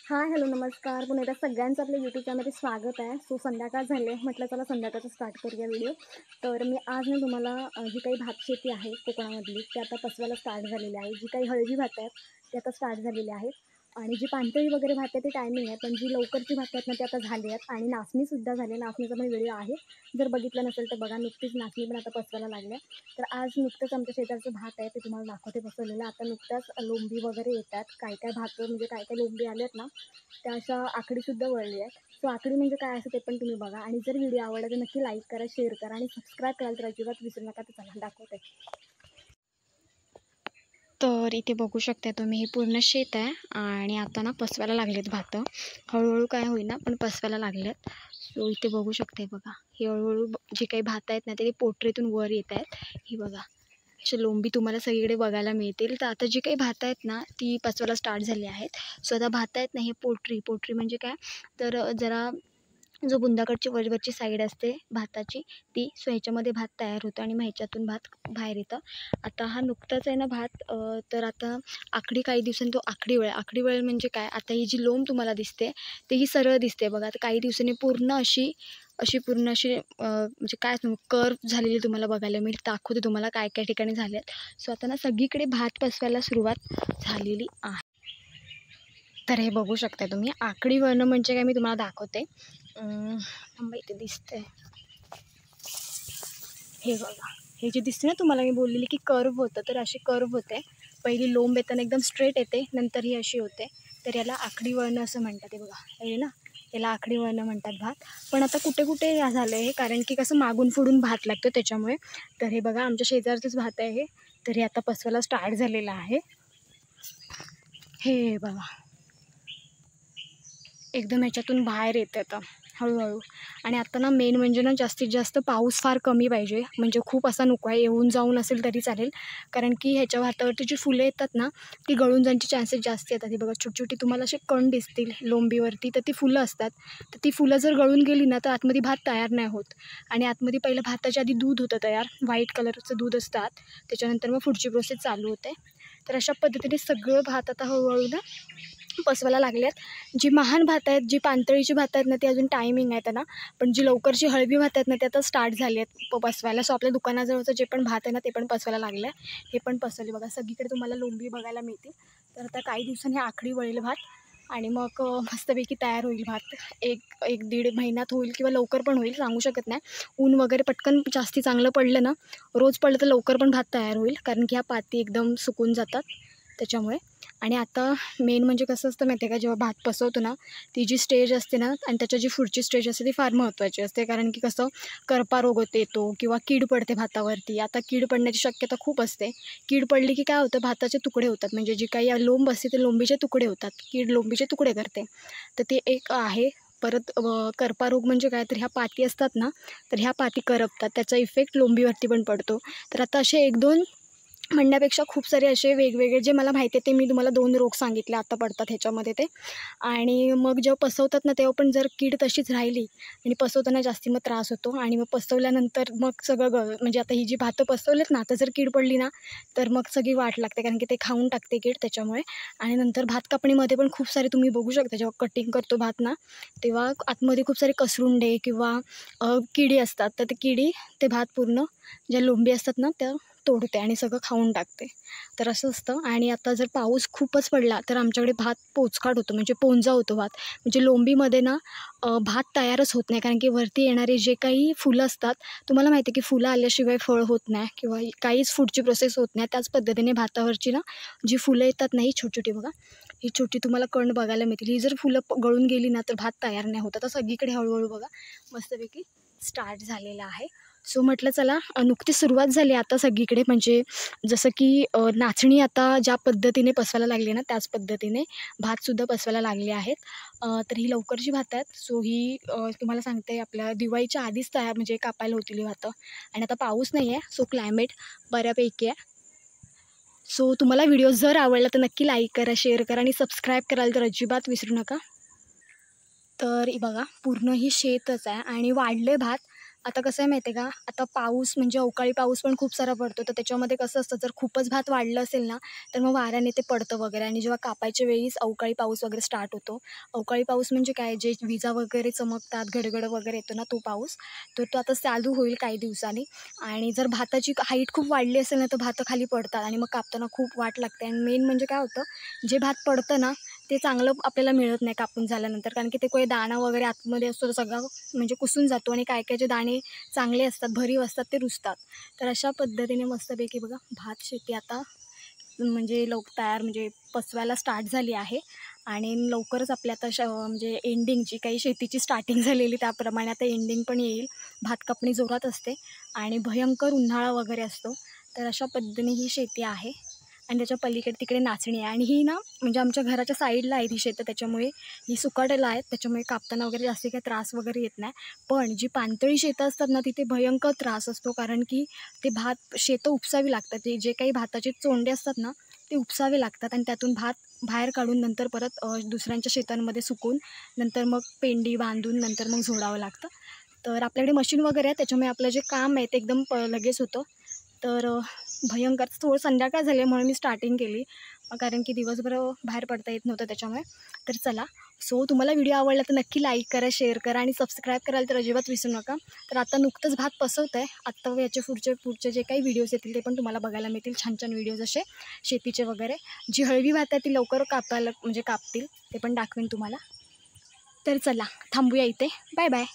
हाय, hello, नमस्कार. पुन्हा एकदा सगळ्यांचं आपल्या यूट्यूब चॅनलमध्ये स्वागत आहे. सो संध्याकाळ झाली आहे, म्हटलं चला संध्याकाळचं स्टार्ट करूया व्हिडिओ. तर मी आज ना तुम्हाला जी काही भातशेती आहे कोकणामधली ती आता पसवायला स्टार्ट झालेली आहे. जी काही हळवी भात आहेत ते आता स्टार्ट झालेली आहेत आणि जी पाणथळी वगैरे भात आहे ते टायमिंग आहे, पण जी लवकरची भात आहेत ना ती आता झाली आहेत आणि नाचणीसुद्धा झाली आहे. नाचणीचा पण व्हिडिओ आहे, जर बघितलं नसेल तर बघा. नुकतीच नाचणी पण आता पसवायला लागली आहे. तर आज नुकतंच आमच्या शेजारचं भात आहे ते तुम्हाला दाखवते बसवलेलं. आता नुकत्याच लोंबी वगैरे येतात. काय काय भात म्हणजे काय काय लोंबी आले आहेत ना त्या अशा आकडीसुद्धा वळली आहेत. सो आकडी म्हणजे काय असं ते पण तुम्ही बघा आणि जर व्हिडिओ आवडला तर नक्की लाईक करा, शेअर करा आणि सबस्क्राईब करायला तर अजिबात विसरू नका. तर चला दाखवते. तर इथे बघू शकता तुम्ही, हे पूर्ण शेत आहे आणि आता ना पसवायला लागलेत भात. हळूहळू काय होईना पण पसवायला लागलेत. सो इथे बघू शकते बघा, हे हळूहळू जे काही भात आहेत ना ते पोटरीतून वर येत आहेत. ही बघा, असे लोंबी तुम्हाला सगळीकडे बघायला मिळतील. तर आता जी काही भात आहेत ना ती पचवायला स्टार्ट झाली आहेत. सो आता भात आहेत ना, हे पोटरी म्हणजे काय, तर जरा जो बुंदाकडची वरवरची साईड असते भाताची ती, सो ह्याच्यामध्ये भात तयार होतो आणि मग ह्याच्यातून भात बाहेर येतं. आता हा नुकताच आहे ना भात, तर आता आखडी काही दिवसांनी तो आखडी वेळ म्हणजे काय, आता ही जी लोंब तुम्हाला दिसते ती ही सरळ दिसते बघा. आता काही दिवसांनी पूर्ण अशी पूर्ण अशी म्हणजे काय कर्व झालेली तुम्हाला बघायला मिळेल. दाखवते तुम्हाला काय काय ठिकाणी झाल्यात. सो आता ना सगळीकडे भात पसवायला सुरुवात झालेली आहे. तर हे बघू शकता तुम्ही, आकडी वळणं म्हणजे काय मी तुम्हाला दाखवते. थांबा, इथे दिसतंय हे बघा. हे जे दिसते ना तुम्हाला, मी बोललेली की कर्व होतं, तर अशी कर्व होते. पहिली लोंब येताना एकदम स्ट्रेट येते, नंतर ही अशी होते. तर याला आकडी वळणं असं म्हणतात. हे बघा, हे ना याला आकडी वळणं म्हणतात भात. पण आता कुठे कुठे झालं आहे, कारण की कसं मागून पुढून भात लागतो त्याच्यामुळे. तर हे बघा, आमच्या शेजारचंच भात आहे हे. तर हे आता पसवायला स्टार्ट झालेलं आहे. हे बघा, एकदम ह्याच्यातून बाहेर येतं आता हळूहळू. आणि आता ना मेन म्हणजे ना जास्तीत जास्त पाऊस फार कमी पाहिजे, म्हणजे खूप असा नको आहे. येऊन जाऊन असेल तरी चालेल, कारण की ह्याच्या भातावरती जी फुलं येतात ना ती गळून जाण्याचे चान्सेस जास्त येतात. ही बघा, छोटी छोटी तुम्हाला असे कण दिसतील लोंबीवरती, तर ती फुलं असतात. तर ती फुलं जर गळून गेली ना तर आतमध्ये भात तयार नाही होत. आणि आतमध्ये पहिलं भाताच्या आधी दूध होतं तयार, व्हाईट कलरचं दूध असतं आत, त्याच्यानंतर मग पुढची प्रोसेस चालू होते. तर अशा पद्धतीने सगळं भात आता हळूहळू ना पसवायला लागल्यात. जी महान भात आहेत, जी पाणतळीची भात आहेत ना ती अजून टायमिंग आहे त्यांना, पण जी लवकरची हळवी भात आहेत ना ते आता स्टार्ट झाली आहेत पसवायला. सो आपल्या दुकानाजवळचं जे पण भात आहे ना ते पण पसवायला लागलं आहे. हे पण पसवले बघा, सगळीकडे तुम्हाला लोंबी बघायला मिळतील. तर आता काही दिवसांनी आखडी वळेल भात आणि मग मस्तपैकी तयार होईल भात. एक दीड महिन्यात होईल किंवा लवकर पण होईल, सांगू शकत नाही. ऊन वगैरे पटकन जास्ती चांगलं पडलं ना, रोज पडलं तर लवकर पण भात तयार होईल, कारण की ह्या पाती एकदम सुकून जातात त्याच्यामुळे. आणि आता मेन म्हणजे कसं असतं माहिती आहे का, जेव्हा भात पसवतो ना ती जी स्टेज असते ना आणि त्याच्या जी पुढची स्टेज असते ती फार महत्त्वाची असते, कारण की कसं करपा रोग येतो किंवा कीड पडते भातावरती. आता कीड पडण्याची शक्यता खूप असते. कीड पडली की काय होतं, भाताचे तुकडे होतात, म्हणजे जी काही लोंब असते ते लोंबीचे तुकडे होतात, कीड लोंबीचे तुकडे करते. तर ते एक आहे. परत करपा रोग म्हणजे काय, तर ह्या पाती असतात ना तर ह्या पाती करपतात, त्याचा इफेक्ट लोंबीवरती पण पडतो. तर आता असे एक दोन म्हणण्यापेक्षा खूप सारे असे वेगवेगळे जे मला माहिती आहे ते मी तुम्हाला 2 रोग सांगितले आता पडतात ह्याच्यामध्ये ते. आणि मग जेव्हा पसवतात ना तेव्हा पण जर कीड तशीच राहिली आणि पसवताना जास्ती मग त्रास होतो. आणि मग पसवल्यानंतर मग सगळं म्हणजे आता ही जी भातं पसवलेत ना, आता जर कीड पडली ना तर मग सगळी वाट लागते, कारण की ते खाऊन टाकते कीड त्याच्यामुळे. आणि नंतर भात कापणीमध्ये पण खूप सारे तुम्ही बघू शकता, जेव्हा कटिंग करतो भात ना तेव्हा आतमध्ये खूप सारे कसरुंडे किंवा किडी असतात. तर ते ते भात पूर्ण ज्या लोंबी असतात ना त्या तोडते आणि सगळं खाऊन टाकते. तर असं असतं. आणि आता जर पाऊस खूपच पडला तर आमच्याकडे भात पोचकाट होतो, म्हणजे पोंजा होतो भात. म्हणजे लोंबीमध्ये ना भात तयारच होत नाही, कारण की वरती येणारे जे काही फुलं असतात, तुम्हाला माहिती आहे की फुलं आल्याशिवाय फळ होत नाही किंवा काहीच पुढची प्रोसेस होत नाही. त्याच पद्धतीने भातावरची ना जी फुलं येतात ना ही छोटी बघा, ही छोटी तुम्हाला कण बघायला मिळतील. ही जर फुलं गळून गेली ना तर भात तयार नाही होत. आता सगळीकडे हळूहळू बघा मस्तपैकी स्टार्ट झालेला आहे. सो म्हटलं चला, नुकतीच सुरुवात झाली आता सगळीकडे, म्हणजे जसं की नाचणी आता ज्या पद्धतीने पसवायला लागली ना त्याच पद्धतीने भातसुद्धा पसवायला लागले आहेत. तर ही लवकरची भात आहेत. सो ही तुम्हाला सांगते आपल्या दिवाळीच्या आधीच तयार म्हणजे कापायला होतील ही भातं. आणि आता पाऊस नाही आहे, सो क्लायमेट बऱ्यापैकी आहे. सो तुम्हाला व्हिडिओ जर आवडला तर नक्की लाईक करा, शेअर करा आणि सबस्क्राईब करायला तर अजिबात विसरू नका. तर बघा, पूर्ण ही शेतच आहे आणि वाढले भात. आता कसं आहे माहिती आहे का, आता पाऊस म्हणजे अवकाळी पाऊस पण खूप सारा पडतो, तर त्याच्यामध्ये कसं असतं, जर खूपच भात वाढलं असेल ना, तर मग वाऱ्याने ते पडतं वगैरे. आणि जेव्हा कापायच्या वेळीच अवकाळी पाऊस वगैरे स्टार्ट होतो. अवकाळी पाऊस म्हणजे काय, जे विजा वगैरे चमकतात, घडघड वगैरे येतो ना, तो पाऊस. तर तो आता चालू होईल काही दिवसांनी. आणि जर भाताची हाईट खूप वाढली असेल ना, तर भातं खाली पडतात आणि मग कापताना खूप वाट लागते. आणि मेन म्हणजे काय होतं, जे भात पडतं ना, ते चांगलं आपल्याला मिळत नाही कापून झाल्यानंतर, कारण की ते काही दाणा वगैरे आतमध्ये असतो, तो सगळा म्हणजे कुसून जातो आणि काय काय जे दाणे चांगले असतात, भरीव असतात, ते रुजतात. तर अशा पद्धतीने मस्तपैकी बघा भात शेती आता म्हणजे तयार म्हणजे पचवायला स्टार्ट झाली आहे. आणि लवकरच आपल्या आता म्हणजे एंडिंग जी काही शेतीची स्टार्टिंग झालेली त्याप्रमाणे आता एंडिंग पण येईल. भात कापणी जोरात असते आणि भयंकर उन्हाळा वगैरे असतो. तर अशा पद्धतीने ही शेती आहे. आणि त्याच्या पलीकडे तिकडे नाचणी आहे. आणि ही ना म्हणजे आमच्या घराच्या साईडला आहे ही शेतं, त्याच्यामुळे ही सुकाटेला आहेत, त्याच्यामुळे कापताना वगैरे जास्त काही त्रास वगैरे येत नाही. पण जी पाणथळी शेतं असतात ना, तिथे भयंकर त्रास असतो, कारण की ते भात शेतं उपसावी लागतात. ते जे काही भाताचे चोंडे असतात ना, ते उपसावे लागतात आणि त्यातून भात बाहेर काढून नंतर परत दुसऱ्यांच्या शेतांमध्ये सुकवून नंतर मग पेंडी बांधून नंतर मग झोडावं लागतं. तर आपल्याकडे मशीन वगैरे आहे, त्याच्यामुळे आपलं जे काम आहे ते एकदम लगेच होतं. तर भयंकर थोडं संध्याकाळ झाली म्हणून मी स्टार्टिंग केली, कारण की दिवसभर बाहेर पडता येत नव्हतं त्याच्यामुळे. तर चला, सो तुम्हाला व्हिडिओ आवडला तर नक्की लाईक करा, शेअर करा आणि सबस्क्राईब करायला तर अजिबात विसरू नका. तर आता नुकतंच भात पसवत आहे. आत्ता याचे पुढचे जे काही व्हिडिओज येतील ते पण तुम्हाला बघायला मिळतील, छान छान व्हिडिओज असे शेतीचे वगैरे. जी हळवी भात आहे ती लवकर कापतील ते पण दाखवेन तुम्हाला. तर चला थांबूया इथे. Bye bye.